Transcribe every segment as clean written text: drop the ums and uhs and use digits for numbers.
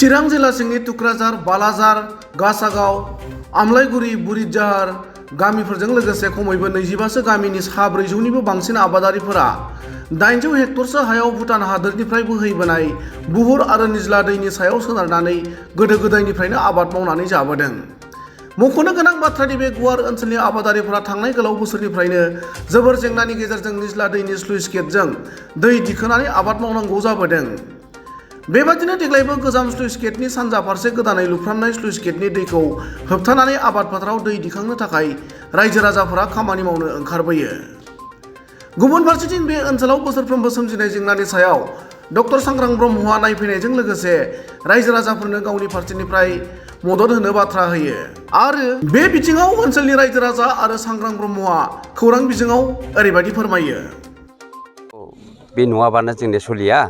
चिरां जिल्ला सिंनि तुक्राझार, बालाजार, गासागाव, आमलाइगुरि, बुरिजाहार गामिफोरजों लोगोसे खमैबो 25सो गामिनि सा 400निबो बांसिन आबादारिफोरा 800 हेक्टरसो हायाव भुटान हादोरनिफ्राय बोहैबोनाय बुहुर आरो निज्ला दैनि सायाव सोनारनानै गोदो गोदायनिफ्रायनो आबाद मावनानै जाबोदों। मख'नो गोनां बाथ्रानि बे गुवार ओनसोलनि आबादारिफोरा थांनाय गोलाव बोसोरनिफ्रायनो जोबोर जेंनानि गेजेरजों निज्ला दैनि स्लुइस गेटजों दै दिखोनानै आबाद मावनांगौ जाबोदों। बेबादिनो देग्लायबो गोजाम स्लुइस गेटनि सानजा फारसे गोदानै लुफ्रामनाय स्लुइस गेटनि दैखौ होबथानानै आबाद फोथाराव दै दिखांनो थाखाय रायजो राजाफोरा खामानि मावनो ओंखारबोयो। गुबुन फारसेथिं बे ओनसोलाव बोसोरफ्रोमबो सोमजिनाय जेंनानि सायाव डक्टर सांग्रां ब्रह्मआ नायफैनायजों लोगोसे रायजो राजाफोरनो गावनि फारसेनिफ्राय मदद होनो बाथ्रा होयो। आरो बे बिथिङाव ओनसोलनि रायजो राजा आरो सांग्रां ब्रह्मआ खौरां बिजोङाव ओरैबायदि फोरमायो। बे नङाबानो जोंनि सलिया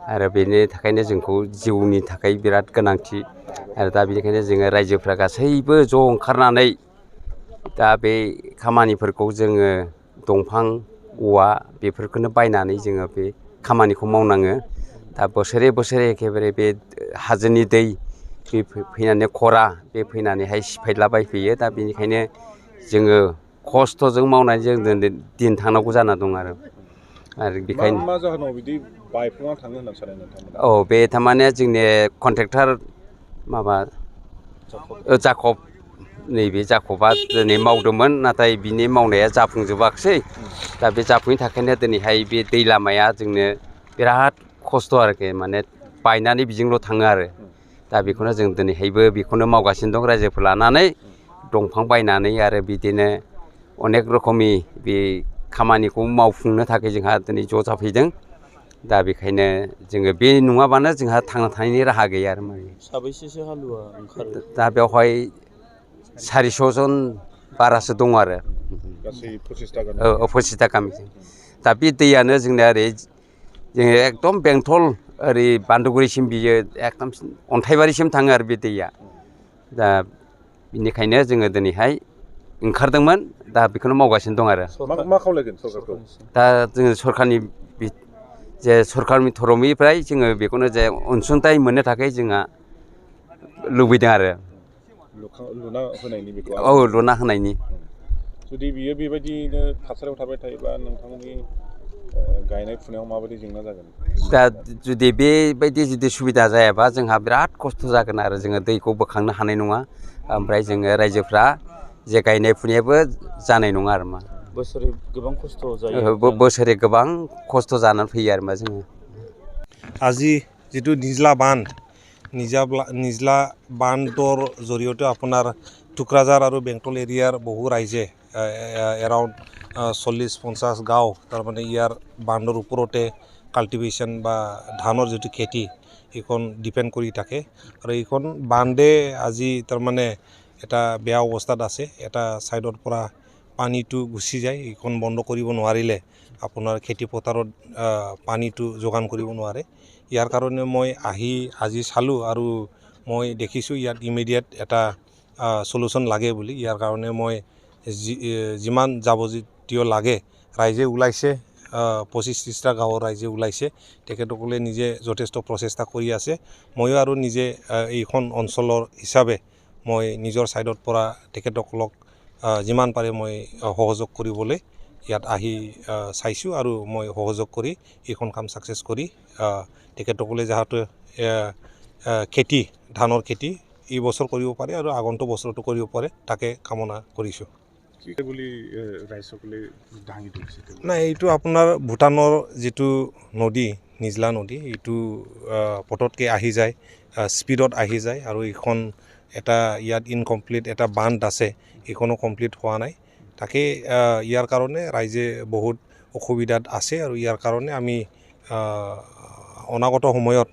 आरो बेनि थाखायनो जोंखौ जिउनि थाखाय बिराद गोनांथि आरो दा बेनिखायनो जोङो रायजोफ्रा गासैबो ज' ओंखारनानै दा बे खामानिफोरखौ जोङो दंफां औवा बेफोरखौनो बायनानै जोङो बे खामानिखौ मावनाङो। दा बोसोरे बोसोरे एखेबारे बे हाजोनि दै बे फैनानै खरा बे फैनानैहाय सिफायलाबायफैयो। दा बेनिखायनो जोङो खस्थ'जों मावनानै जों दिन थांनांगौ जाना दं आरो बेखायनो मा जाहोनाव बिदि बायफ्लंना थाङो होनना सानो नोंथांमोना? औ बे थारमाने जोंनि कन्ट्रेक्टर माबा जाखब नैबे जाखबा दिनै मावदोंमोन नाथाय बिनि मावनाया जाफुंजोबाखिसै। दा बे जाफुंनि थाखायनो दिनैहाय बे दै लामाया जोंनो बिराद खस्थ' आरोखि माने बायनानै बिजोंल' थाङो आरो दा बेखौनो जों दिनैहायबो बेखौनो मावगासिनो दं रायजोफोर लानानै दंफां बायनानै आरो बिदिनो अनेक रोखोमनि बे खामानिखौ मावफुंनो थाखाय जोंहा दिनै ज' जाफैदों। दा बेखायनो जोङो बे नङाबानो जोंहा थांना थानायनि राहा गैया आरो माने। साबैसेसो हालुवा ओंखारो? दा बेवहाय 400 जन बारासो दङ आरो गासै 25टा गामि। 25टा गामिजों। दा बे दैयानो जोंना ओरै जोङो एकदम बेंथल ओरै बान्दुगुरिसिम बियो एकदम अन्थाइबारिसिम थाङो आरो बे दैया। दा बेनिखायनो जोङो दिनैहाय ओंखारदोंमोन दा बेखौनो मावगासिनो दं आरो। मा खावलायगोन सरकारखौ? दा जोङो सरकारनि जे सरकारनि थरफनिफ्राय जोङो बेखौनो जे अनसुंथाइ मोननो थाखाय जोंहा लुबैदों आरो लुना होनायनि बेखौ औ लुना होनायनि। जुदि बियो बेबायदिनो थासारियाव थाबाय थायोबा नोंथांमोननि गायनाय फुनायाव माबायदि जेंना जागोन? दा जुदि बेबायदि जुदि सुबिदा जायाबा जोंहा बिराद खस्थ' जागोन आरो जोङो दैखौ बोखांनो हानाय नङा। ओमफ्राय जोङो रायजोफ्रा जे गायनाय फुनायाबो जानाय नङा आरो मा। बोसोरै गोबां खस्थ' जायो। बोसोरे गोबां खस्थ' जानानै फैयो आरो मा जोङो। আজি যিটো নিজলা বান্ধৰ জৰিয়তে আপোনাৰ টুক্ৰাঝাৰ আৰু বেংটল এৰিয়াৰ বহু ৰাইজে এৰাউণ্ড 40-50 গাঁও তাৰমানে ইয়াৰ বান্ধৰ ওপৰতে কাল্টিভেশ্যন বা ধানৰ যিটো খেতি এইখন ডিপেণ্ড কৰি থাকে আৰু এইখন বান্ধে আজি তাৰমানে এটা বেয়া অৱস্থাত আছে। এটা ছাইডৰ পৰা পানীটো গুচি যায়, এইখন বন্ধ কৰিব নোৱাৰিলে আপোনাৰ খেতি পথাৰত পানীটো যোগান কৰিব নোৱাৰে। ইয়াৰ কাৰণে মই আজি চালোঁ আৰু মই দেখিছোঁ ইয়াত ইমিডিয়েট এটা সলিউশ্যন লাগে বুলি। ইয়াৰ কাৰণে মই যিমান যাৱতীয় লাগে ৰাইজে ওলাইছে, 25-30টা গাঁৱৰ ৰাইজে ওলাইছে। তেখেতসকলে নিজে যথেষ্ট প্ৰচেষ্টা কৰি আছে। ময়ো আৰু নিজে এইখন অঞ্চলৰ হিচাপে মই নিজৰ ছাইডৰ পৰা তেখেতসকলক যিমান পাৰে মই সহযোগ কৰিবলৈ ইয়াত চাইছোঁ আৰু মই সহযোগ কৰি এইখন কাম ছাকচেছ কৰি তেখেতসকলে যাতে খেতি ধানৰ খেতি এই বছৰ কৰিব পাৰে আৰু আগন্তুক বছৰতো কৰিব পাৰে তাকে কামনা কৰিছোঁ। নাই, এইটো আপোনাৰ ভূটানৰ যিটো নদী নিজলা নদী এইটো পটককৈ আহি যায়, স্পীডত আহি যায় আৰু এইখন এটা ইয়াত ইনকমপ্লিট এটা বান্ধ আছে, এইখনো কমপ্লিট হোৱা নাই। তাকে ইয়াৰ কাৰণে ৰাইজে বহুত অসুবিধাত আছে আৰু ইয়াৰ কাৰণে আমি অনাগত সময়ত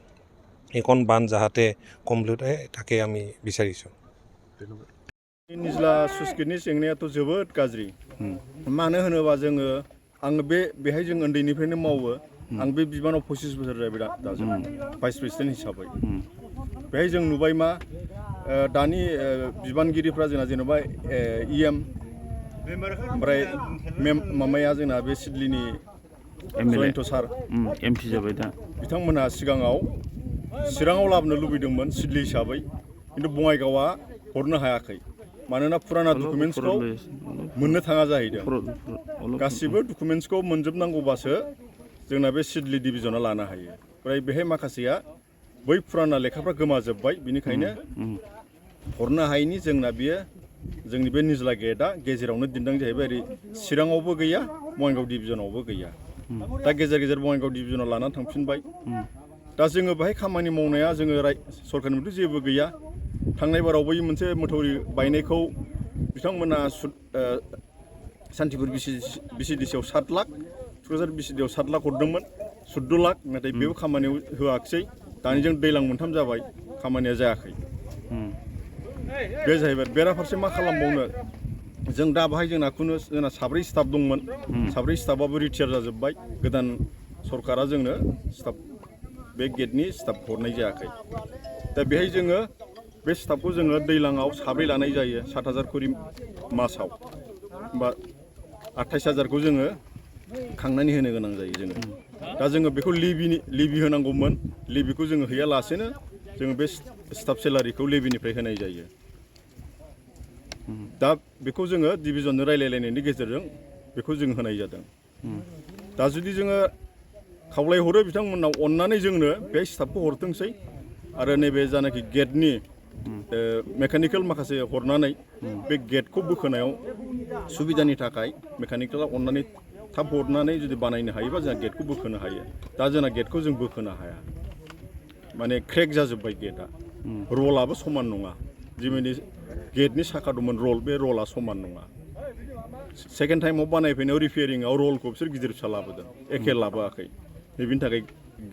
এইখন বান্ধ যাতে কমপ্লিট হয় তাকে আমি বিচাৰিছোঁ। निज्ला स्लुइस गेटनि जेंनायाथ' जोबोद गाज्रि। मानो होनोबा आङो बेहाय जों उन्दैनिफ्रायनो मावो। आं बे बिबानाव 25 बोसोर जाबाय दाजों भाइस प्रेसिडेन्ट हिसाबै। बेहाय जों नुबाय मा दानि बिबानगिरिफ्रा जोंना जेनेबा EM ओमफ्राय मामाया जोंना बे सिडलिनि जयन्त सार MP जाबाय दा। बिथांमोनहा सिगाङाव चिराङाव लाबोनो लुबैदोंमोन सिडली हिसाबै खिन्थु बङाइगावआ हरनो हायाखै मानोना फुराना डकुमेन्टसखौ मोननो थाङा जाहैदों गासिबो डकुमेन्टसखौ मोनजोबनांगौबासो जोंना बे सिडली डिभिजना लानो हायो ओमफ्राय बेहाय माखासेया बै फुराना लेखाफ्रा गोमाजोब्बाय बिनिखायनो हरनो हायैनि जोंना बियो जोंनि बे निज्ला गेटआ गेजेरावनो दिन्दां जाहैबाय ओरै चिराङावबो गैया बङाइगाव डिभिजनावबो गैया दा गेजेर गेजेर बङाइगाव डिभिजनाव लानानै थांफिनबाय दा जोङो बेहाय खामानि मावनाया जोङो सरकारनिफ्राय जेबो गैया थांनाय बारावबो मोनसे मोथौरि बायनायखौ बिथांमोना सान्थिपुर बिसिडिसियाव 7 लाख क'क्राझार बिसिडियाव 7 लाख हरदोंमोन 14 लाख नाथाय बेबो खामानियाव होआखिसै दानिजों दैलां मोनथाम जाबाय खामानिया जायाखै बे जाहैबाय बेराफारसे मा खालामबावनो जों दा बाहाय जोंना 4 स्टाफ दंमोन 4 स्टाफआबो रिटायार जाजोब्बाय गोदान सरकारा जोंनो स्टाफ बे गेटनि स्टाफ हरनाय जायाखै दा बेहाय जोङो बे स्टाफखौ जोङो दैलाङाव 7 लानाय जायो 7,000 खरि मासाव होमबा 28,000खौ जोङो खांनानै होनो गोनां जायो जोङो दा जोङो बेखौ लिभि होनांगौमोन लिभिखौ जोङो हैयालासेनो जोङो बे स्टाफ सेलारिखौ लिभिनिफ्राय होनाय जायो दा बेखौ जोङो डिभिजनजों रायलायलायनायनि गेजेरजों बेखौ जों होनाय जादों दा जुदि जोङो खावलायहरो बिथांमोननाव अननानै जोंनो बे स्टाफखौ हरथोंसै आरो नैबे जानाखि गेटनि मेकानिकेल माखासे हरनानै बे गेटखौ बोखोनायाव सुबिदानि थाखाय मेकानिकेला अननानै थाब हरनानै जुदि बानायनो हायोबा जोंहा गेटखौ बोखोनो हायो दा जोंना गेटखौ जों बोखोनो हाया माने क्रेक जाजोब्बाय गेटआ रलाबो समान नङा जिबायदि गेटनि साखा दंमोन रल बे रला समान नङा सेकेन्ड टाइमाव बानायफैनायाव रिपेयारिंआव रलखौ बिसोर गिदिर फिसा लाबोदों एखे लाबोआखै बेनि थाखाय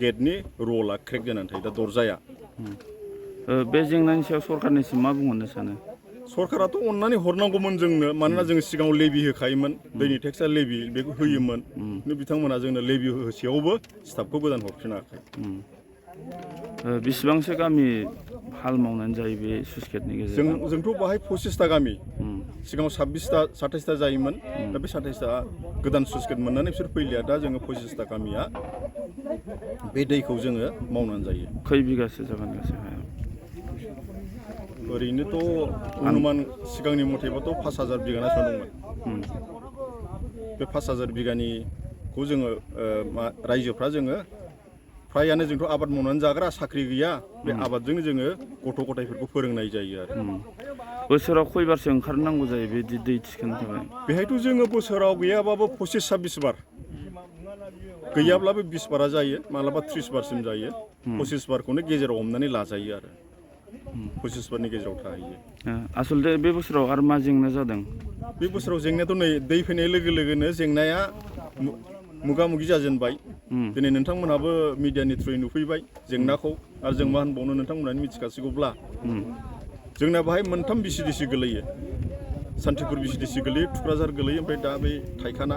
गेटनि रला क्रेक जानानै थायो दा दरजाया बे जेंनानि सायाव सरकारनिसिम मा बुंहरनो सानो सरकाराथ' अननानै हरनांगौमोन जोंनो मानोना जोङो सिगाङाव लेभि होखायोमोन दैनि टेक्सआ लेभि बेखौ होयोमोन खिन्थु बिथांमोना जोंनो लेभि होसेयावबो स्टाफखौ गोदान हरफिनाखै बेसेबांसो गामि हाल मावनानै जायो बे स्लुइस गेटनि गेजेरजों जोंथ' बाहाय 25टा गामि सिगाङाव 27टा जायोमोन दा बे 27टा गोदान स्लुइस गेट मोननानै बिसोर फैलिया दा जोङो 25टा गामिया बे दैखौ जोङो मावनानै जायो खै बिगासो जागोन गासै हाया ओरैनोथ' अनुमान सिगांनि मथेबाथ' 5,000 बिगानासो दंमोन बे 5,000 बिगानिखौ जोङो रायजोफ्रा जोङो फ्रायानो जोंथ' आबाद मावनानै जाग्रा साख्रि गैया बे आबादजोंनो जोङो गथ' गथायफोरखौ फोरोंनाय जायो आरो बोसोराव खयबारसो ओंखारनांगौ जायो बे दै थिखोनो थाखाय बेहायथ' जोङो बोसोराव गैयाबाबो 25-26 बार गैयाब्लाबो 20 बारा जायो मालाबा 30 बारसिम जायो 25 बारखौनो गेजेराव हमनानै लाजायो आरो 25 बारनि गेजेराव थाहैयो आसलथे बे बोसोराव आरो मा जेंना जादों बे बोसोराव जेंनायाथ' नै दै फैनाय लोगो लोगोनो जेंनाया मोगा मोगि जाजेनबाय दिनै नोंथांमोनहाबो मिडियानि थ्रुयै नुफैबाय जेंनाखौ आरो जों मा होनबावनो नोंथांमोनानो मिथिखासिगौब्ला जोंना बाहाय 3 बिसिडिसि गोलैयो सान्थिपुर बिसिडिसि गोलैयो थुक्राझार गोलैयो ओमफ्राय दा बे थाइखाना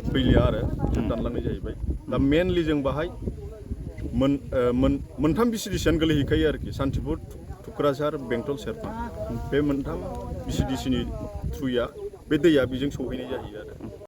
फैलिया आरो दानलांनाय जाहैबाय दा मेनलि जों बाहाय 3 बिसिडिसियानो गोलैहैखायो आरोखि सान्थिपुर थुक्राझार बेंटल सेरफां बे 3 बिसिडिसिनि थ्रुया बे दैया बेजों सौहैनाय जाहैयो आरो